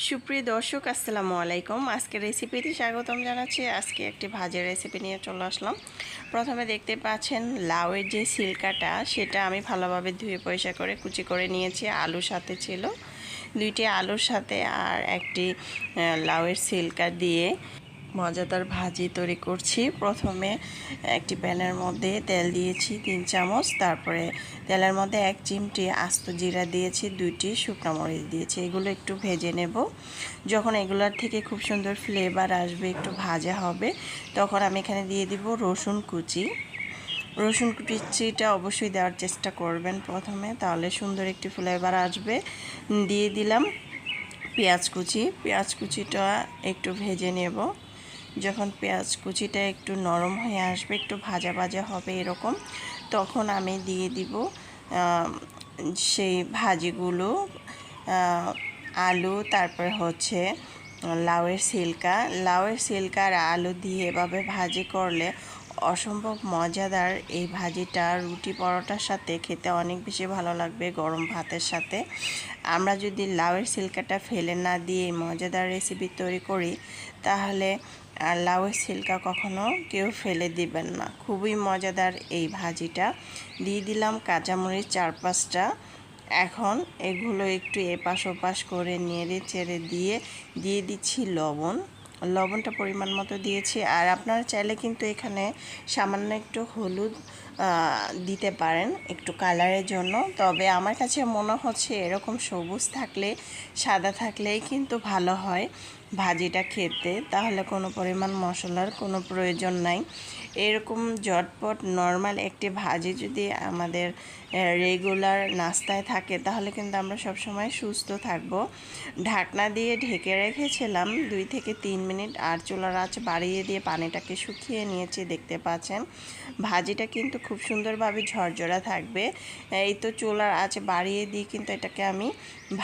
সুপ্রিয় দর্শক আসসালামু আলাইকুম। আজকে রেসিপিতে স্বাগতম জানাচ্ছি। আজকে একটি ভাজের রেসিপি নিয়ে চলে আসলাম। প্রথমে দেখতে পাচ্ছেন লাউয়ের যে সিল্কাটা সেটা আমি ভালোভাবে ধুয়ে পরিষ্কার করে কুচি করে নিয়েছি। আলুর সাথে ছিল, 2টি আলুর সাথে আর একটি লাউয়ের সিল্কা দিয়ে মজাদার ভাজি তৈরি করছি। প্রথমে একটি প্যানের মধ্যে তেল দিয়েছি 3 চামচ, তারপরে তেলের মধ্যে 1 চিমটি আস্ত জিরা দিয়েছি, 2টি শুকনো মরিচ দিয়েছি। এগুলো একটু ভেজে নেব। যখন এগুলোর থেকে খুব সুন্দর ফ্লেভার আসবে, একটু ভাজা হবে, তখন আমি এখানে দিয়ে দিব রসুন কুচি। রসুন কুচিটা অবশ্যই দেওয়ার চেষ্টা করবেন প্রথমে, তাহলে সুন্দর একটি ফ্লেভার আসবে। দিয়ে দিলাম পেঁয়াজ কুচি। পেঁয়াজ কুচিটা একটু ভেজে নেব। যখন পেঁয়াজ কুচিটা একটু নরম হয়ে আসবে, একটু ভাজা ভাজা হবে এরকম, তখন আমি দিয়ে দিব সেই ভাজিগুলো, আলু, তারপর হচ্ছে লাউয়ের সিল্কা আর আলু দিয়ে এভাবে ভাজি করলে অসম্ভব মজাদার। এই ভাজিটা রুটি পরোটার সাথে খেতে অনেক বেশি ভালো লাগবে, গরম ভাতের সাথে। আমরা যদি লাউয়ের সিল্কাটা ফেলে না দিয়ে এই মজাদার রেসিপি তৈরি করি, তাহলে লাউয়ের সিল্কা কখনো কেউ ফেলে দিবেন না। খুবই মজাদার এই ভাজিটা। দিয়ে দিলাম কাঁচামরিচ 4-5টা। এখন এগুলো একটু এপাশ ওপাশ করে নেড়ে চেড়ে দিয়ে দিচ্ছি লবণটা পরিমাণ মতো দিয়েছি। আর আপনারা চাইলে কিন্তু এখানে সামান্য একটু হলুদ দিতে পারেন একটু কালারের জন্য। তবে আমার কাছে মনে হচ্ছে এরকম সবুজ থাকলে, সাদা থাকলেই কিন্তু ভালো হয় ভাজিটা খেতে, তাহলে কোনো পরিমাণ মশলার কোনো প্রয়োজন নাই। এরকম ঝটপট নর্মাল একটি ভাজি যদি আমাদের রেগুলার নাস্তায় থাকে, তাহলে কিন্তু আমরা সবসময় সুস্থ থাকব। ঢাকনা দিয়ে ঢেকে রেখেছিলাম 2 থেকে 3 মিনিট, আর চুলার আঁচ বাড়িয়ে দিয়ে পানিটাকে শুকিয়ে নিয়েছি। দেখতে পাচ্ছেন ভাজিটা কিন্তু খুব সুন্দরভাবে ঝরঝরা থাকবে। এই তো চুলার আঁচ বাড়িয়ে দিয়ে কিন্তু এটাকে আমি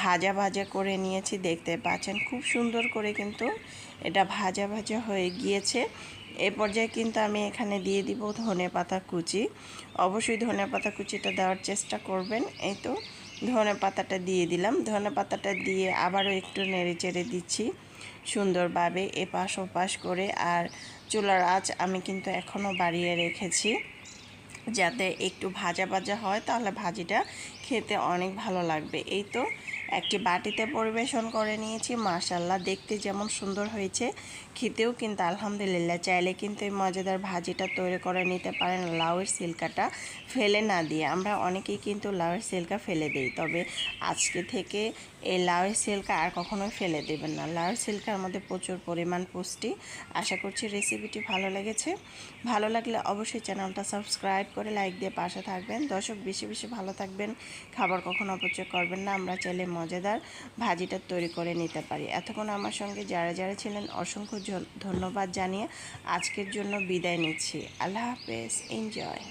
ভাজা করে নিয়েছি। দেখতে পাচ্ছেন খুব সুন্দর করে কিন্তু এটা ভাজা হয়ে গিয়েছে। এ পর্যায়ে কিন্তু আমি এখানে দিয়ে দিব ধনেপাতা কুচি। অবশ্যই ধনেপাতা কুচিটা দেওয়ার চেষ্টা করবেন। এই তো ধনেপাতাটা দিয়ে দিলাম। ধনেপাতাটা দিয়ে আবারও একটু নেড়ে চেড়ে দিচ্ছি সুন্দরভাবে এপাশ ওপাশ করে। আর চুলার আঁচ আমি কিন্তু এখনও বাড়িয়ে রেখেছি, যাতে একটু ভাজা হয়, তাহলে ভাজিটা খেতে অনেক ভালো লাগবে। এই তো একটি বাটিতে পরিবেশন করে নিয়েছি। মাশাআল্লাহ, দেখতে যেমন সুন্দর হয়েছে, খেতেও কিন্তু আলহামদুলিল্লাহ। চাইলে কিন্তু এই মজাদার ভাজিটা তৈরি করে নিতে পারেন লাউয়ের সিল্কাটা ফেলে না দিয়ে। আমরা অনেকেই কিন্তু লাউয়ের সিল্কা ফেলে দিই, তবে আজকে থেকে এই লাউয়ের সিল্কা আর কখনোই ফেলে দেবেন না। লাউয়ের সিল্কার মধ্যে প্রচুর পরিমাণ পুষ্টি। আশা করছি রেসিপিটি ভালো লেগেছে। ভালো লাগলে অবশ্যই চ্যানেলটা সাবস্ক্রাইব করে লাইক দিয়ে পাশে থাকবেন। দর্শক, বেশি ভালো থাকবেন, খাবার কখনো অপচয় করবেন না। আমরা চাইলে মজাদার ভাজিটা তৈরি করে নিতে পারি। এতক্ষণ আমার সঙ্গে যারা ছিলেন অসংখ্য ধন্যবাদ জানিয়ে আজকের জন্য বিদায় নিচ্ছি। আল্লাহ হাফেজ, এনজয়।